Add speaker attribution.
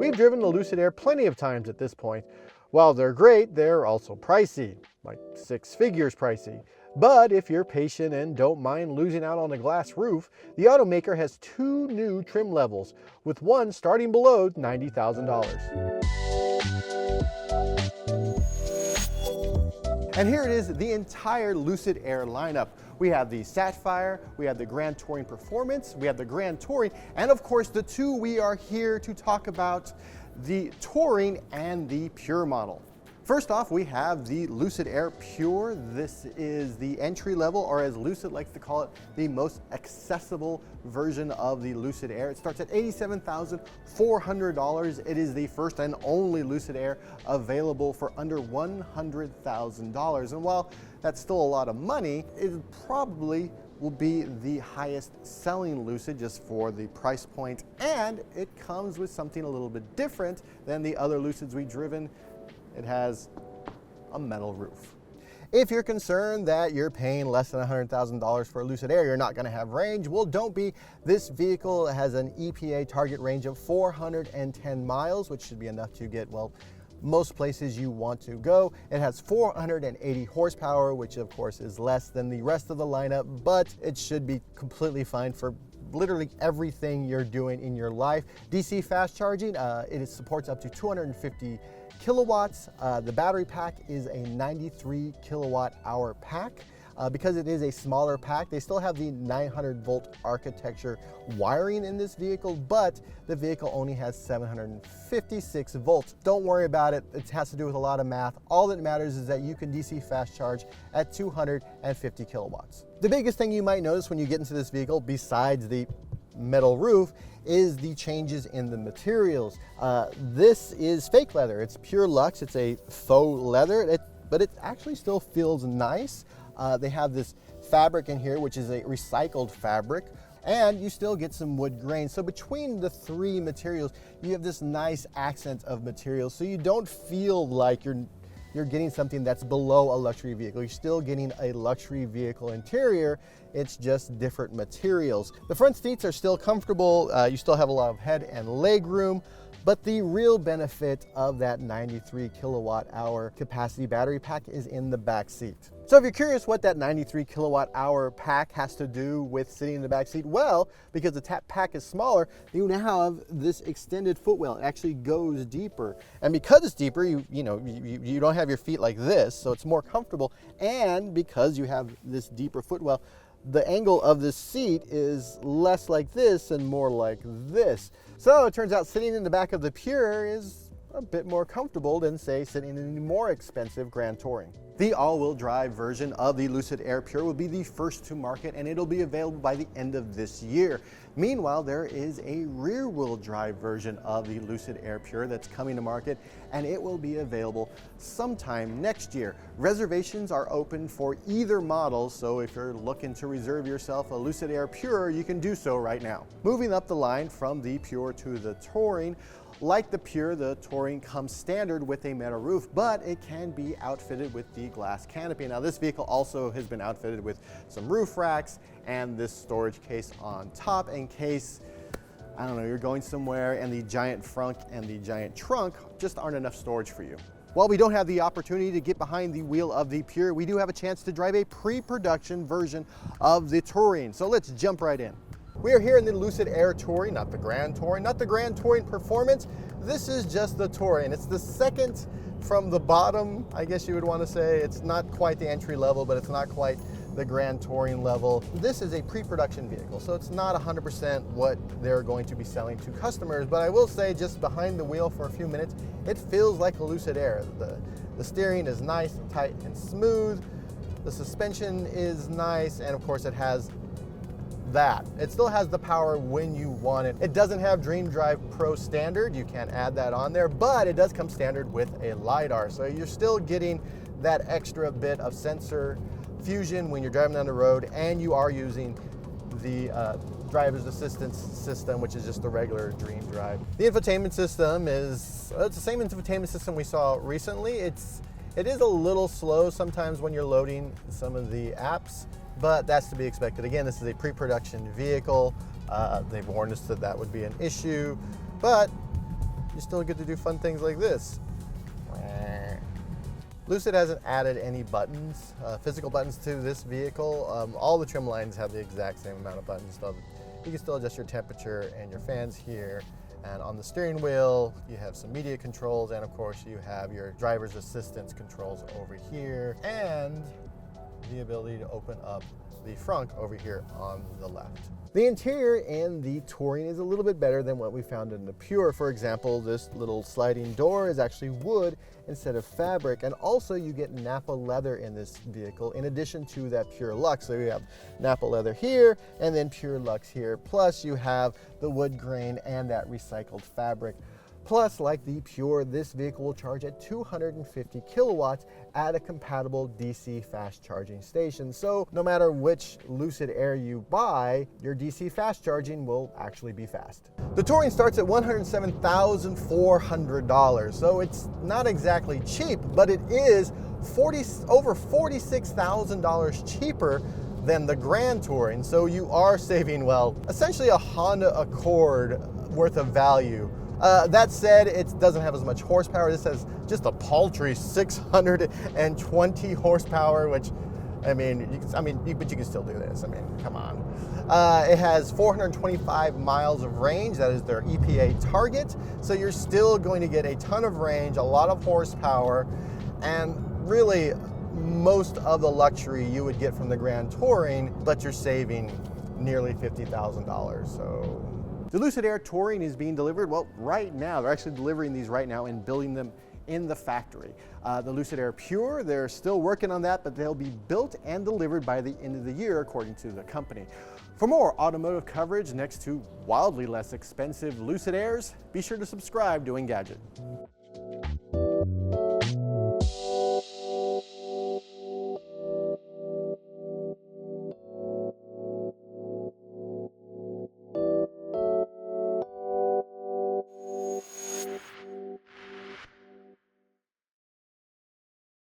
Speaker 1: We've driven the Lucid Air plenty of times at this point. While they're great, they're also pricey, like 6 figures pricey. But if you're patient and don't mind losing out on a glass roof, the automaker has 2 new trim levels, with one starting below $90,000. And here it is, the entire Lucid Air lineup. We have the Sapphire, we have the Grand Touring Performance, we have the Grand Touring, and of course the two we are here to talk about, the Touring and the Pure model. First off, we have the Lucid Air Pure. This is the entry level, or as Lucid likes to call it, the most accessible version of the Lucid Air. It starts at $87,400. It is the first and only Lucid Air available for under $100,000. And while that's still a lot of money, it probably will be the highest selling Lucid just for the price point. And it comes with something a little bit different than the other Lucids we've driven. It has a metal roof. If you're concerned that you're paying less than $100,000 for a Lucid Air, you're not going to have range, well, don't be. This vehicle has an EPA target range of 410 miles, which should be enough to get, well, most places you want to go. It has 480 horsepower, which of course is less than the rest of the lineup, but it should be completely fine for literally everything you're doing in your life. DC fast charging, it supports up to 250 kilowatts. The battery pack is a 93 kilowatt hour pack. Because it is a smaller pack, they still have the 900 volt architecture wiring in this vehicle, but the vehicle only has 756 volts. Don't worry about it. It has to do with a lot of math. All that matters is that you can DC fast charge at 250 kilowatts. The biggest thing you might notice when you get into this vehicle, besides the metal roof, is the changes in the materials. This is fake leather. It's pure luxe. It's a faux leather, but it actually still feels nice. They have this fabric in here, which is a recycled fabric, and you still get some wood grain. So between the three materials, you have this nice accent of materials, so you don't feel like you're getting something that's below a luxury vehicle. You're still getting a luxury vehicle interior. It's just different materials. The front seats are still comfortable. You still have a lot of head and leg room, but the real benefit of that 93 kilowatt hour capacity battery pack is in the back seat. So if you're curious what that 93 kilowatt hour pack has to do with sitting in the back seat, well, because the pack is smaller, you now have this extended footwell. It actually goes deeper. And because it's deeper, you don't have your feet like this, so it's more comfortable. And because you have this deeper footwell, the angle of this seat is less like this and more like this. So it turns out sitting in the back of the Pure is a bit more comfortable than, say, sitting in the more expensive Grand Touring. The all-wheel drive version of the Lucid Air Pure will be the first to market, and it'll be available by the end of this year. Meanwhile, there is a rear-wheel drive version of the Lucid Air Pure that's coming to market, and it will be available sometime next year. Reservations are open for either model, so if you're looking to reserve yourself a Lucid Air Pure, you can do so right now. Moving up the line from the Pure to the Touring, like the Pure, the Touring comes standard with a metal roof, but it can be outfitted with the glass canopy. Now, this vehicle also has been outfitted with some roof racks and this storage case on top in case, I don't know, you're going somewhere and the giant frunk and the giant trunk just aren't enough storage for you. While we don't have the opportunity to get behind the wheel of the Pure, we do have a chance to drive a pre-production version of the Touring. So let's jump right in. We are here in the Lucid Air Touring, not the Grand Touring, not the Grand Touring Performance. This is just the Touring. It's the second from the bottom, I guess you would want to say. It's not quite the entry level, but it's not quite the Grand Touring level. This is a pre-production vehicle, so it's not 100% what they're going to be selling to customers. But I will say, just behind the wheel for a few minutes, it feels like a Lucid Air. The steering is nice and tight and smooth. The suspension is nice, and of course it has that. It still has the power when you want it. It doesn't have Dream Drive Pro standard. You can't add that on there, but it does come standard with a LiDAR. So you're still getting that extra bit of sensor fusion when you're driving down the road, and you are using the driver's assistance system, which is just the regular Dream Drive. The infotainment system it's the same infotainment system we saw recently. It is a little slow sometimes when you're loading some of the apps, but that's to be expected. Again, this is a pre-production vehicle. They've warned us that would be an issue, but you still get to do fun things like this. Lucid hasn't added any buttons, physical buttons to this vehicle. All the trim lines have the exact same amount of buttons. So you can still adjust your temperature and your fans here. And on the steering wheel, you have some media controls, and of course you have your driver's assistance controls over here, and the ability to open up the frunk over here on the left. The interior in the Touring is a little bit better than what we found in the Pure. For example, this little sliding door is actually wood instead of fabric, and also you get Nappa leather in this vehicle in addition to that Pure Luxe. So you have Nappa leather here and then Pure Luxe here, plus you have the wood grain and that recycled fabric. Plus, like the Pure, this vehicle will charge at 250 kilowatts at a compatible DC fast charging station. So no matter which Lucid Air you buy, your DC fast charging will actually be fast. The Touring starts at $107,400, so it's not exactly cheap, but it is over $46,000 cheaper than the Grand Touring. So you are saving, well, essentially a Honda Accord worth of value. That said, it doesn't have as much horsepower. This has just a paltry 620 horsepower, which, but you can still do this. I mean, come on. It has 425 miles of range. That is their EPA target. So you're still going to get a ton of range, a lot of horsepower, and really most of the luxury you would get from the Grand Touring, but you're saving nearly $50,000. So the Lucid Air Touring is being delivered, well, right now. They're actually delivering these right now and building them in the factory. The Lucid Air Pure, they're still working on that, but they'll be built and delivered by the end of the year, according to the company. For more automotive coverage next to wildly less expensive Lucid Airs, be sure to subscribe to Engadget.